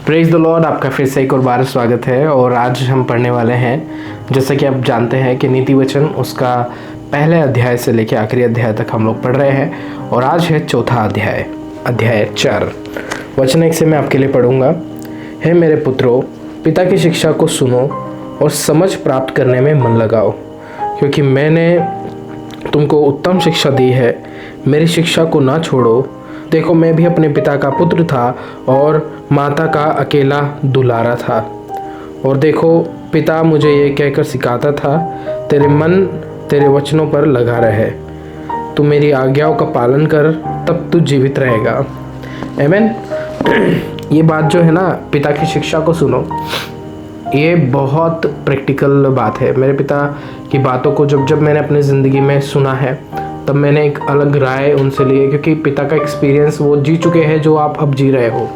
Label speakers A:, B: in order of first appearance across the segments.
A: Praise the Lord. आपका फिर से एक और बार स्वागत है। और आज हम पढ़ने वाले हैं, जैसा कि आप जानते हैं कि नीति वचन उसका पहले अध्याय से लेकर आखिरी अध्याय तक हम लोग पढ़ रहे हैं। और आज है चौथा अध्याय, अध्याय 4। वचन 1 से मैं आपके लिए पढ़ूंगा। हे मेरे पुत्रों, पिता की शिक्षा को सुनो और समझ प्राप्त करने में मन लगाओ, क्योंकि मैंने तुमको उत्तम शिक्षा दी है। मेरी शिक्षा को ना छोड़ो। देखो, मैं भी अपने पिता का पुत्र था और माता का अकेला दुलारा था। और देखो, पिता मुझे ये कहकर सिखाता था, तेरे मन तेरे वचनों पर लगा रहे। तू मेरी आज्ञाओं का पालन कर, तब तू जीवित रहेगा। आमीन। ये बात जो है ना, पिता की शिक्षा को सुनो, ये बहुत प्रैक्टिकल बात है। मेरे पिता की बातों को जब मैंने अपनी ज़िंदगी में सुना है, तब मैंने एक अलग राय उनसे ली है, क्योंकि पिता का एक्सपीरियंस वो जी चुके हैं जो आप अब जी रहे हो।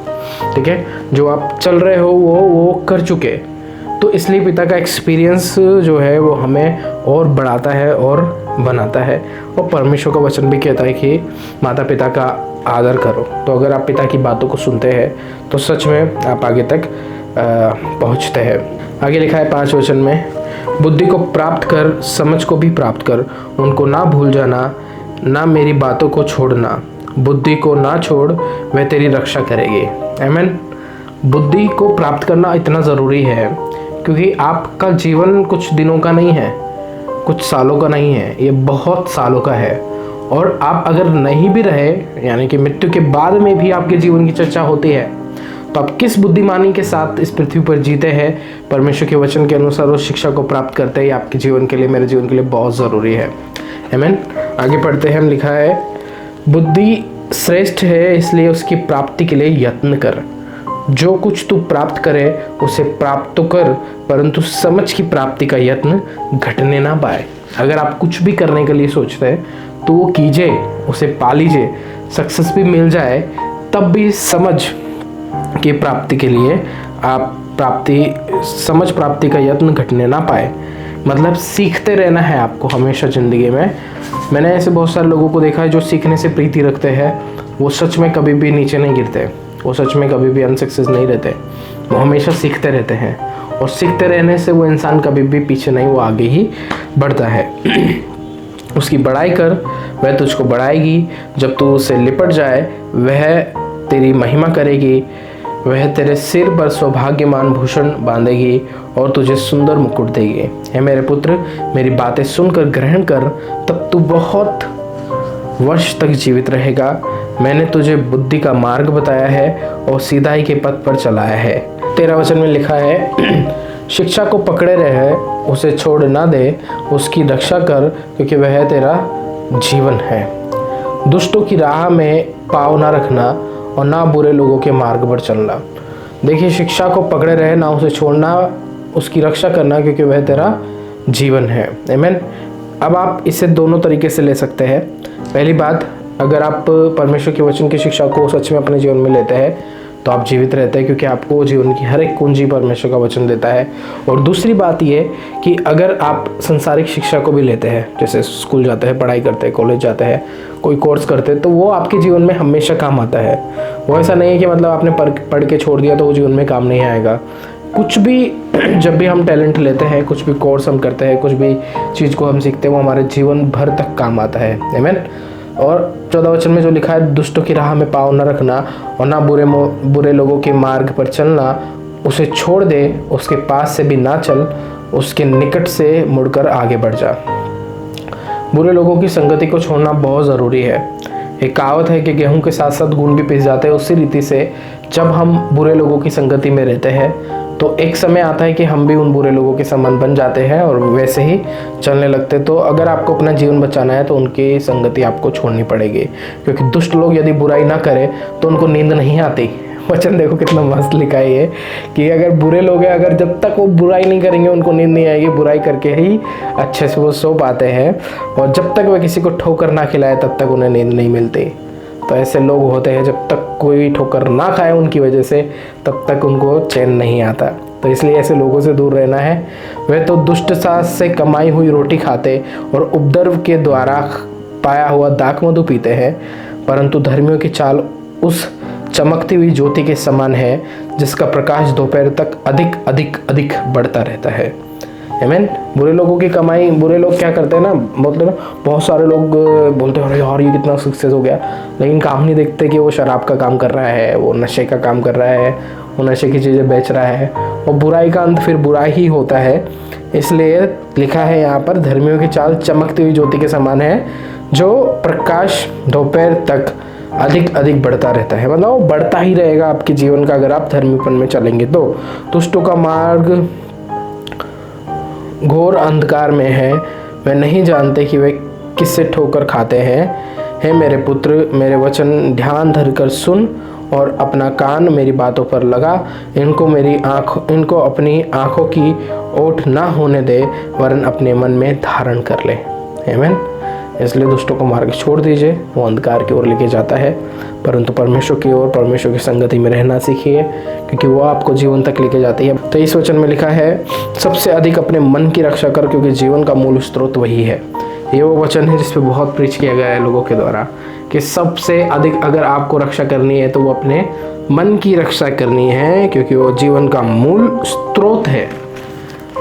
A: ठीक है, जो आप चल रहे हो वो कर चुके। तो इसलिए पिता का एक्सपीरियंस जो है वो हमें और बढ़ाता है और बनाता है। और परमेश्वर का वचन भी कहता है कि माता पिता का आदर करो। तो अगर आप पिता की बातों को सुनते हैं तो सच में आप आगे तक पहुँचते हैं। आगे लिखा है 5 वचन में, बुद्धि को प्राप्त कर, समझ को भी प्राप्त कर, उनको ना भूल जाना, ना मेरी बातों को छोड़ना। बुद्धि को ना छोड़, वह तेरी रक्षा करेगी। आमीन। बुद्धि को प्राप्त करना इतना ज़रूरी है, क्योंकि आपका जीवन कुछ दिनों का नहीं है, कुछ सालों का नहीं है, ये बहुत सालों का है। और आप अगर नहीं भी रहे, यानी कि मृत्यु के बाद में भी आपके जीवन की चर्चा होती है, तो आप किस बुद्धिमानी के साथ इस पृथ्वी पर जीते हैं, परमेश्वर के वचन के अनुसार उस शिक्षा को प्राप्त करते हैं, आपके जीवन के लिए, मेरे जीवन के लिए बहुत ज़रूरी है। आमीन। आगे पढ़ते हैं। लिखा है, बुद्धि श्रेष्ठ है, इसलिए उसकी प्राप्ति के लिए यत्न कर। जो कुछ तू प्राप्त करे उसे प्राप्त तो कर, परंतु समझ की प्राप्ति का यत्न घटने ना पाए। अगर आप कुछ भी करने के लिए सोचते हैं तो वो कीजिए, उसे पा लीजिए, सक्सेस भी मिल जाए, तब भी समझ की प्राप्ति के लिए आप समझ प्राप्ति का यत्न घटने ना पाए। मतलब सीखते रहना है आपको हमेशा ज़िंदगी में। मैंने ऐसे बहुत सारे लोगों को देखा है जो सीखने से प्रीति रखते हैं, वो सच में कभी भी नीचे नहीं गिरते, वो सच में कभी भी अनसक्सेस नहीं रहते, वो हमेशा सीखते रहते हैं। और सीखते रहने से वो इंसान कभी भी पीछे नहीं, वो आगे ही बढ़ता है। उसकी बड़ाई कर, वह तुझको बढ़ाएगी। जब तू उससे लिपट जाए, वह तेरी महिमा करेगी। वह तेरे सिर पर सौभाग्यमान भूषण बांधेगी और तुझे सुंदर मुकुट देगी। हे मेरे पुत्र, मेरी बातें सुनकर ग्रहण कर, तब तू बहुत वर्ष तक जीवित रहेगा। मैंने तुझे बुद्धि का मार्ग बताया है और सीधाई के पथ पर चलाया है। 13 वचन में लिखा है, शिक्षा को पकड़े रहे, उसे छोड़ ना दे, उसकी रक्षा कर, क्योंकि वह तेरा जीवन है। दुष्टों की राह में पाँव ना रखना और ना बुरे लोगों के मार्ग पर चलना। देखिए, शिक्षा को पकड़े रहे, ना उसे छोड़ना, उसकी रक्षा करना, क्योंकि वह तेरा जीवन है। आमीन। अब आप इसे दोनों तरीके से ले सकते हैं। पहली बात, अगर आप परमेश्वर के वचन की शिक्षा को सच में अपने जीवन में लेते हैं तो आप जीवित रहते हैं, क्योंकि आपको जीवन की हर एक कुंजी परमेश्वर का वचन देता है। और दूसरी बात ये कि अगर आप संसारिक शिक्षा को भी लेते हैं, जैसे स्कूल जाते हैं, पढ़ाई करते हैं, कॉलेज जाते हैं, कोई कोर्स करते हैं, तो वो आपके जीवन में हमेशा काम आता है। वो ऐसा नहीं है कि मतलब आपने पढ़ के छोड़ दिया तो वो जीवन में काम नहीं आएगा। कुछ भी, जब भी हम टैलेंट लेते हैं, कुछ भी कोर्स हम करते हैं, कुछ भी चीज़ को हम सीखते हैं, वो हमारे जीवन भर तक काम आता है। आमीन। और 14 वचन में जो लिखा है, दुष्टों की राह में पाँव न रखना और ना बुरे लोगों के मार्ग पर चलना। उसे छोड़ दे, उसके पास से भी ना चल, उसके निकट से मुड़कर आगे बढ़ जा। बुरे लोगों की संगति को छोड़ना बहुत ज़रूरी है। एक कहावत है कि गेहूं के साथ साथ गुण भी पिस जाते हैं। उसी रीति से जब हम बुरे लोगों की संगति में रहते हैं तो एक समय आता है कि हम भी उन बुरे लोगों के समान बन जाते हैं और वैसे ही चलने लगते। तो अगर आपको अपना जीवन बचाना है तो उनकी संगति आपको छोड़नी पड़ेगी, क्योंकि दुष्ट लोग यदि बुराई ना करें तो उनको नींद नहीं आती। वचन देखो कितना मस्त लिखा है ये, कि अगर बुरे लोग हैं, अगर जब तक वो बुराई नहीं करेंगे उनको नींद नहीं आएगी, बुराई करके ही अच्छे से वो सो पाते हैं। और जब तक वह किसी को ठोकर ना खिलाए तब तक उन्हें नींद नहीं मिलती। तो ऐसे लोग होते हैं, जब तक कोई ठोकर ना खाए उनकी वजह से, तब तक उनको चैन नहीं आता। तो इसलिए ऐसे लोगों से दूर रहना है। वे तो दुष्ट सास से कमाई हुई रोटी खाते और उपद्रव के द्वारा पाया हुआ दाख मधु पीते हैं, परंतु धर्मियों की चाल उस चमकती हुई ज्योति के समान है, जिसका प्रकाश दोपहर तक अधिक अधिक अधिक बढ़ता रहता है। आमीन। बुरे लोगों की कमाई, बुरे लोग क्या करते हैं ना, मतलब बहुत सारे लोग बोलते हैं अरे यार ये कितना सक्सेस हो गया, लेकिन काम नहीं देखते कि वो शराब का काम कर रहा है, वो नशे का काम कर रहा है, वो नशे की चीज़ें बेच रहा है, और बुराई का अंत फिर बुरा ही होता है। इसलिए लिखा है यहाँ पर, धर्मियों की चाल चमकती हुई ज्योति के समान है, जो प्रकाश दोपहर तक अधिक अधिक बढ़ता रहता है। मतलब वो बढ़ता ही रहेगा आपके जीवन का, अगर आप धर्मीपन में चलेंगे तो। दुष्टों का मार्ग घोर अंधकार में है, वे नहीं जानते कि वे किससे ठोकर खाते हैं। हे मेरे पुत्र, मेरे वचन ध्यान धरकर सुन और अपना कान मेरी बातों पर लगा। इनको अपनी आंखों की ओट ना होने दे, वरन अपने मन में धारण कर ले। आमीन। इसलिए दुष्टों को मार्ग छोड़ दीजिए, वो अंधकार की ओर लेके जाता है, परंतु परमेश्वर की ओर, परमेश्वर की संगति में रहना सीखिए, क्योंकि वो आपको जीवन तक लेके जाती है। तो इस वचन में लिखा है, सबसे अधिक अपने मन की रक्षा कर, क्योंकि जीवन का मूल स्रोत वही है। ये वो वचन है जिस पे बहुत प्रीच किया गया है लोगों के द्वारा, कि सबसे अधिक अगर आपको रक्षा करनी है तो वो अपने मन की रक्षा करनी है, क्योंकि वो जीवन का मूल स्रोत है।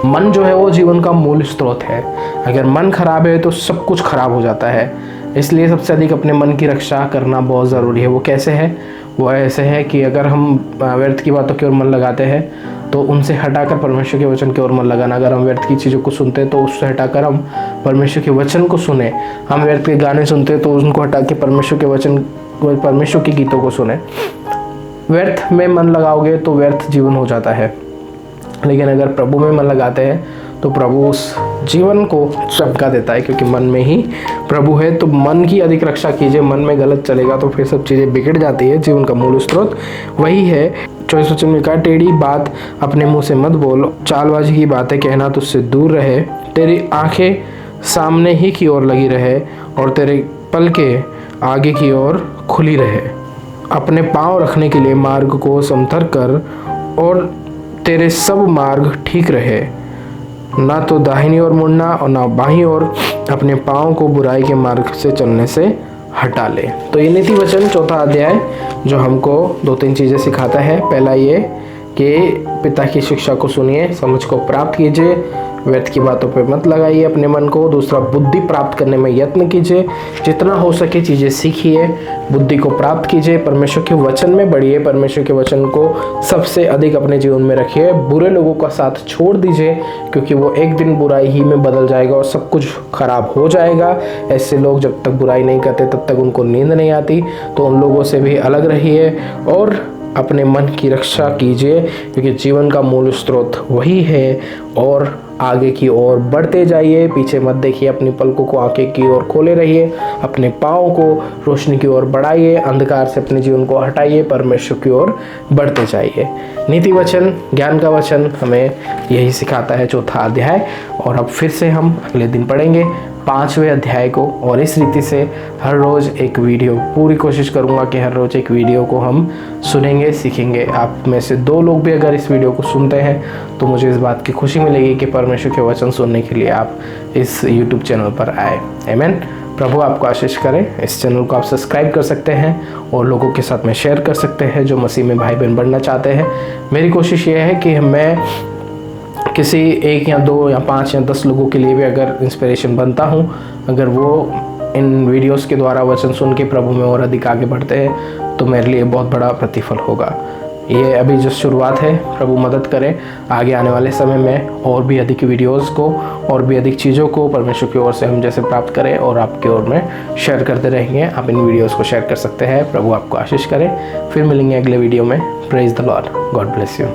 A: मन जो है वो जीवन का मूल स्रोत है। अगर मन खराब है तो सब कुछ खराब हो जाता है। इसलिए सबसे अधिक अपने मन की रक्षा करना बहुत ज़रूरी है। वो कैसे है? वो ऐसे है कि अगर हम व्यर्थ की बातों की ओर मन लगाते हैं तो उनसे हटाकर परमेश्वर के वचन की ओर मन लगाना। अगर हम व्यर्थ की चीज़ों को सुनते हैं तो उससे हटाकर हम परमेश्वर के वचन को सुने। हम व्यर्थ के गाने सुनते हैं तो उनको हटा के परमेश्वर के वचन, परमेश्वर के गीतों को सुने। व्यर्थ में मन लगाओगे तो व्यर्थ जीवन हो जाता है, लेकिन अगर प्रभु में मन लगाते हैं तो प्रभु उस जीवन को चमका देता है, क्योंकि मन में ही प्रभु है। तो मन की अधिक रक्षा कीजिए। मन में गलत चलेगा तो फिर सब चीज़ें बिगड़ जाती है। जीवन का मूल स्रोत वही है। 24 वचन में कहा, टेढ़ी बात अपने मुंह से मत बोल, चालबाजी की बातें कहना तुझसे दूर रहे। तेरी आंखें सामने ही की ओर लगी रहे और तेरे पलकें आगे की ओर खुली रहे। अपने पाँव रखने के लिए मार्ग को समतल कर और तेरे सब मार्ग ठीक रहे। ना तो दाहिनी ओर मुड़ना और ना बाईं ओर। अपने पाँव को बुराई के मार्ग से चलने से हटा ले। तो ये नीति वचन 4 अध्याय जो हमको 2-3 चीज़ें सिखाता है। पहला ये कि पिता की शिक्षा को सुनिए, समझ को प्राप्त कीजिए, व्यर्थ की बातों पे मत लगाइए अपने मन को। दूसरा, बुद्धि प्राप्त करने में यत्न कीजिए, जितना हो सके चीज़ें सीखिए, बुद्धि को प्राप्त कीजिए, परमेश्वर के वचन में बढ़िए, परमेश्वर के वचन को सबसे अधिक अपने जीवन में रखिए। बुरे लोगों का साथ छोड़ दीजिए, क्योंकि वो एक दिन बुराई ही में बदल जाएगा और सब कुछ खराब हो जाएगा। ऐसे लोग जब तक बुराई नहीं करते तब तक उनको नींद नहीं आती, तो उन लोगों से भी अलग रहिए और अपने मन की रक्षा कीजिए, क्योंकि जीवन का मूल स्रोत वही है। और आगे की ओर बढ़ते जाइए, पीछे मत देखिए, अपनी पलकों को आंखें की ओर खोले रहिए, अपने पाँव को रोशनी की ओर बढ़ाइए, अंधकार से अपने जीवन को हटाइए, परमेश्वर की ओर बढ़ते जाइए। नीति वचन, ज्ञान का वचन हमें यही सिखाता है 4 अध्याय। और अब फिर से हम अगले दिन पढ़ेंगे 5वें अध्याय को, और इस रीति से हर रोज़ एक वीडियो, पूरी कोशिश करूँगा कि हर रोज़ एक वीडियो को हम सुनेंगे, सीखेंगे। आप में से 2 लोग भी अगर इस वीडियो को सुनते हैं तो मुझे इस बात की खुशी मिलेगी कि परमेश्वर के वचन सुनने के लिए आप इस YouTube चैनल पर आए। आमीन। प्रभु आपको आशीष करें। इस चैनल को आप सब्सक्राइब कर सकते हैं और लोगों के साथ में शेयर कर सकते हैं जो मसीह में भाई बहन बनना चाहते हैं। मेरी कोशिश ये है कि मैं किसी 1 या 2 या 5 या 10 लोगों के लिए भी अगर इंस्पिरेशन बनता हूँ, अगर वो इन वीडियोस के द्वारा वचन सुन के प्रभु में और अधिक आगे बढ़ते हैं, तो मेरे लिए बहुत बड़ा प्रतिफल होगा। ये अभी जो शुरुआत है, प्रभु मदद करें आगे आने वाले समय में और भी अधिक वीडियोस को और भी अधिक चीज़ों को परमेश्वर की ओर से हम जैसे प्राप्त करें और आपकी ओर में शेयर करते रहेंगे। आप इन वीडियोस को शेयर कर सकते हैं। प्रभु आपको आशीष करें। फिर मिलेंगे अगले वीडियो में। Praise the Lord. God bless you.